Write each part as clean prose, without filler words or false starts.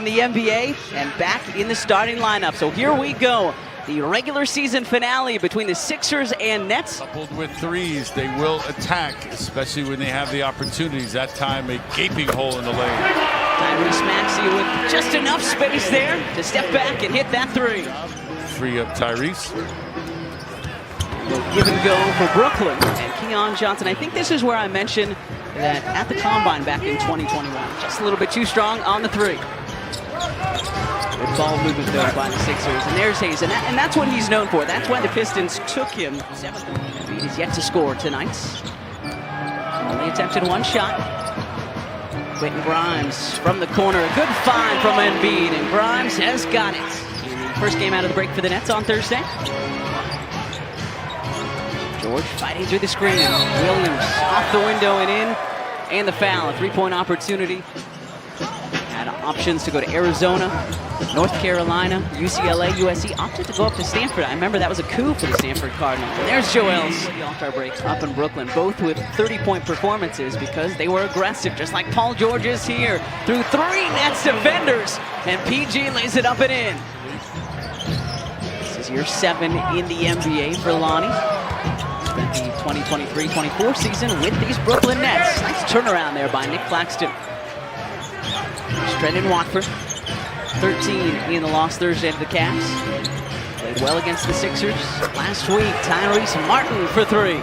in the NBA and back in the starting lineup. So here we go. The regular season finale between the Sixers and Nets. Coupled with threes, they will attack, especially when they have the opportunities. That time, a gaping hole in the lane. Tyrese Maxey with just enough space there to step back and hit that three. Free up Tyrese. Give and go for Brooklyn and Keon Johnson. I think this is where I mentioned that at the Combine back in 2021. Just a little bit too strong on the three. Good ball movement though by the Sixers. And there's Hayes. And that's what he's known for. That's why the Pistons took him. Embiid is yet to score tonight. Only attempted one shot. Quentin Grimes from the corner. A good find from Embiid. And Grimes has got it. First game out of the break for the Nets on Thursday. George fighting through the screen. Williams off the window and in. And the foul. A three-point opportunity. Had options to go to Arizona, North Carolina, UCLA, USC. Opted to go up to Stanford. I remember that was a coup for the Stanford Cardinals. And there's Joel's All-Star break up in Brooklyn. Both with 30-point performances because they were aggressive, just like Paul George is here. Through three Nets defenders. And PG lays it up and in. This is year 7 in the NBA for Lonnie. Spent the 2023-24 season with these Brooklyn Nets. Nice turnaround there by Nick Claxton. Trendon Watford, 13 in the loss Thursday to the Cavs. Played well against the Sixers. Last week, Tyrese Martin for three.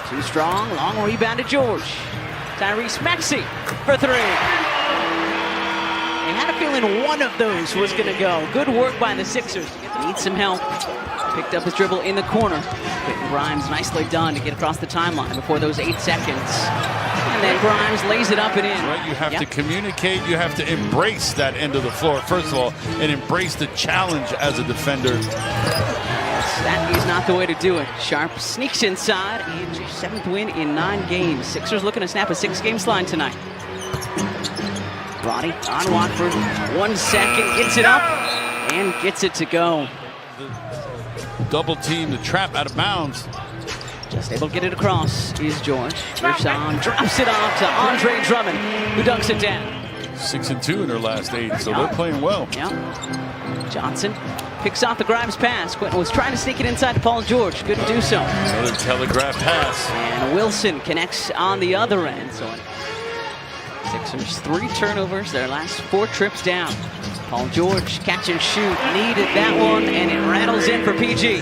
Too strong, long rebound to George. Tyrese Maxey for three. I had a feeling one of those was going to go. Good work by the Sixers. Need some help. Picked up his dribble in the corner. Quentin Grimes nicely done to get across the timeline before those 8 seconds. And then Grimes lays it up and in. Right, you have to communicate. You have to embrace that end of the floor, first of all, and embrace the challenge as a defender. That is not the way to do it. Sharp sneaks inside. And 7th win in 9 games. Sixers looking to snap a 6-game slide tonight. Roddy on Watford. 1 second. Gets it up and gets it to go. Double team, the trap out of bounds. Just able to get it across is George. Gershon drops it off to Andre Drummond, who dunks it down. 6 and 2 in their last 8, so they're playing well. Yeah. Johnson picks off the Grimes pass. Quentin was trying to sneak it inside to Paul George. Couldn't do so. Another telegraph pass. And Wilson connects on the other end. So Sixers 3 turnovers, their last 4 trips down. Paul George, catch and shoot, needed that one, and it rattles in for PG.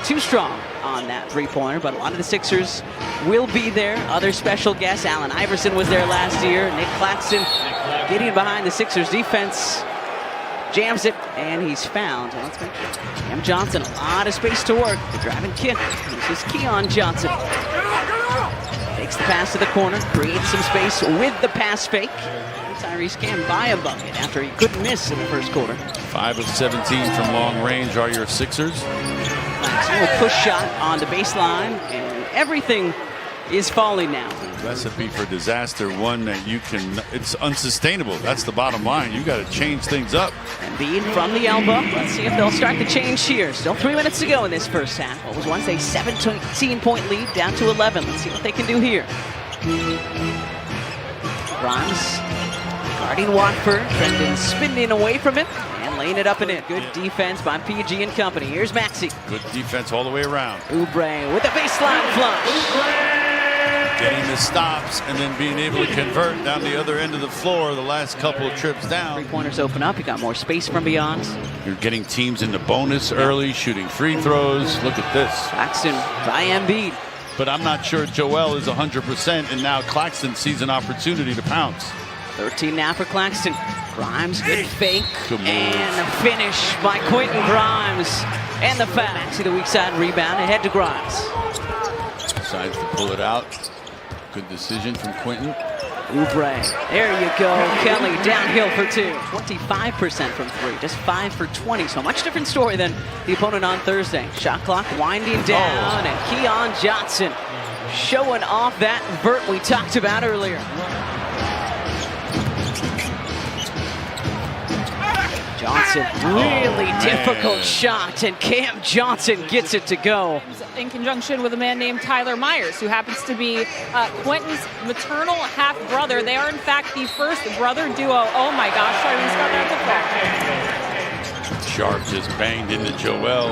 Too strong on that three-pointer, but a lot of the Sixers will be there. Other special guests, Allen Iverson was there last year. Nick Claxton getting behind the Sixers defense. Jams it, and he's found. Let's make it. Cam Johnson, a lot of space to work. The driving kick. This is Keon Johnson. Takes the pass to the corner, creates some space with the pass fake. Tyrese can buy a bucket after he couldn't miss in the first quarter. 5 of 17 from long range are your Sixers. Nice little push shot on the baseline, and everything is falling now. Recipe for disaster, one that you can, it's unsustainable. That's the bottom line. You got to change things up. Embiid from the elbow. Let's see if they'll start the change here. Still 3 minutes to go in this first half. What was once a 17-point lead down to 11. Let's see what they can do here. Grimes guarding Watford. Trendon spinning away from him and laying it up and in. Good defense by PG and company. Here's Maxey. Good defense all the way around. Oubre with the baseline flush. Getting the stops and then being able to convert down the other end of the floor the last couple of trips down. 3-pointers open up. You got more space from beyond. You're getting teams into bonus early, shooting free throws. Look at this. Claxton by Embiid. But I'm not sure Joel is 100%, and now Claxton sees an opportunity to pounce. 13 now for Claxton. Grimes, good fake. Good move. And a finish by Quentin Grimes. And the foul. Maxey the weak side rebound ahead to Grimes. Decides to pull it out. Good decision from Quentin. Oubre. There you go. Kelly downhill for 2. 25% from 3. Just 5 for 20. So much different story than the opponent on Thursday. Shot clock winding down. And Keon Johnson showing off that vert we talked about earlier. Johnson, really difficult shot, and Cam Johnson gets it to go. In conjunction with a man named Tyler Myers, who happens to be Quentin's maternal half-brother. They are, in fact, the first brother duo. Oh my gosh, Tyrese got that to fall. Sharp just banged into Joel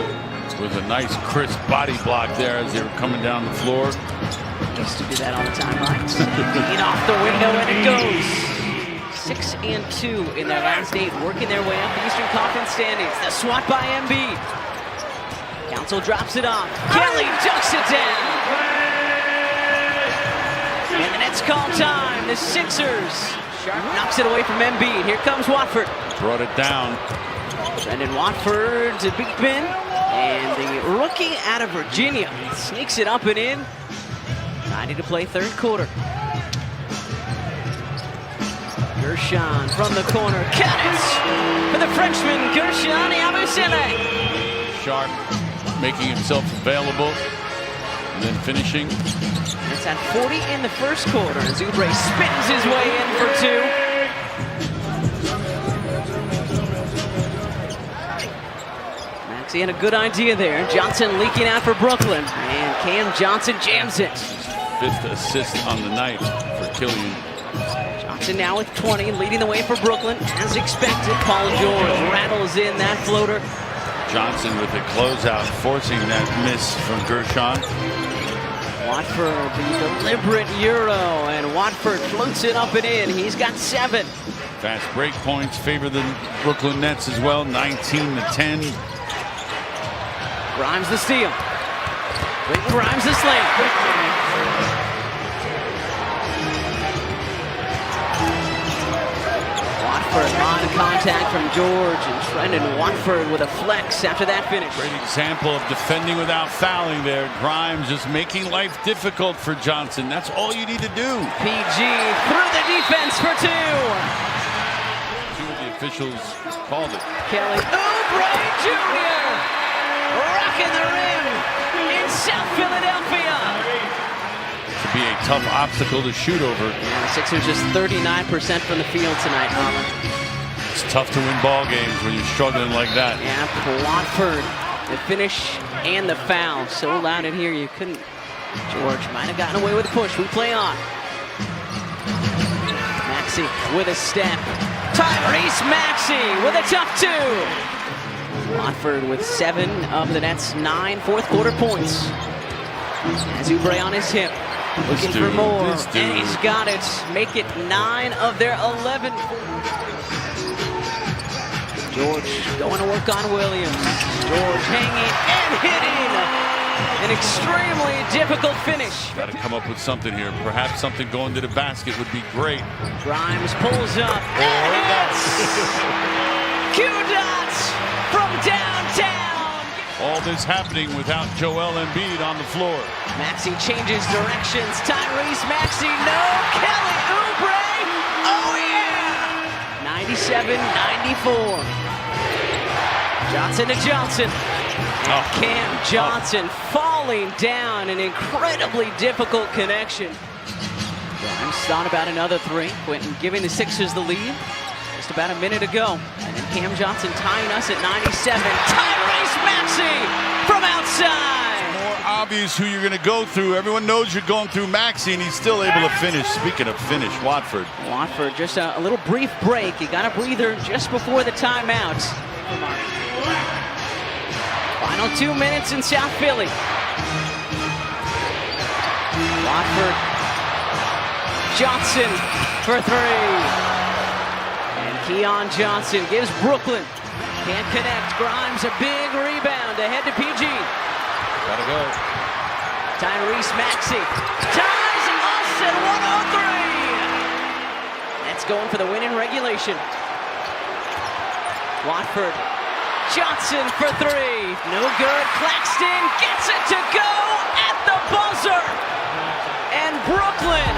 with a nice crisp body block there as they were coming down the floor. Used to do that all the time, right? Lead off the window, and it goes. 6 and 2 in their last 8, working their way up the Eastern Conference standings. The swat by Embiid. Council drops it off. Kelly dunks it down. And the Nets call time. The Sixers. Sharp knocks it away from Embiid. Here comes Watford. Brought it down. Brendan Watford to Beekman. And the rookie out of Virginia sneaks it up and in. 90 to play, third quarter. Gershon from the corner, cut it for the Frenchman, Gershon Yabusele. Sharp making himself available, and then finishing. It's at 40 in the first quarter. Zubre spins his way in for 2. Maxey had a good idea there. Johnson leaking out for Brooklyn, and Cam Johnson jams it. 5th assist on the night for Killian. Johnson now with 20, leading the way for Brooklyn. As expected, Paul George rattles in that floater. Johnson with a closeout, forcing that miss from Gershon. Watford, the deliberate Euro, and Watford floats it up and in. He's got 7. Fast break points favor the Brooklyn Nets as well, 19 to 10. Grimes the steal. Grimes the slam. Watford on contact from George, and Trendon Watford with a flex after that finish. Great example of defending without fouling there. Grimes just making life difficult for Johnson. That's all you need to do. PG through the defense for 2. 2 of the officials called it. Kelly Oubre Jr. rocking the rim in South Philadelphia. Be a tough obstacle to shoot over. Yeah, the Sixers just 39% from the field tonight, Harlan. It's tough to win ball games when you're struggling like that. Yeah, Watford, the finish and the foul. So loud in here you couldn't. George might have gotten away with a push. We play on. Maxey with a step. Tyrese Maxey with a tough 2. Watford with 7 of the Nets' 9 fourth quarter points. As Oubre on his hip. Looking for more, and he's got it. Make it 9 of their 11. George going to work on Williams. George hanging and hitting. An extremely difficult finish. Got to come up with something here. Perhaps something going to the basket would be great. Grimes pulls up and hits. Q-dots from downtown. All this happening without Joel Embiid on the floor. Maxey changes directions. Tyrese Maxey, no. Kelly Oubre, oh yeah! 97-94. Johnson to Johnson. And Cam Johnson falling down. An incredibly difficult connection. Grimes thought about another 3. Quentin giving the Sixers the lead. Just about a minute ago. And then Cam Johnson tying us at 97. Tyrese Maxey from outside. More obvious who you're going to go through. Everyone knows you're going through Maxey, and he's still able to finish. Speaking of finish, Watford. Watford, just a little brief break. He got a breather just before the timeout. Final 2 minutes in South Philly. Watford. Johnson for 3. Keon Johnson gives Brooklyn. Can't connect. Grimes a big rebound ahead to PG. Gotta go. Tyrese Maxey ties us at 103. That's going for the win in regulation. Watford. Johnson for 3. No good. Claxton gets it to go at the buzzer. And Brooklyn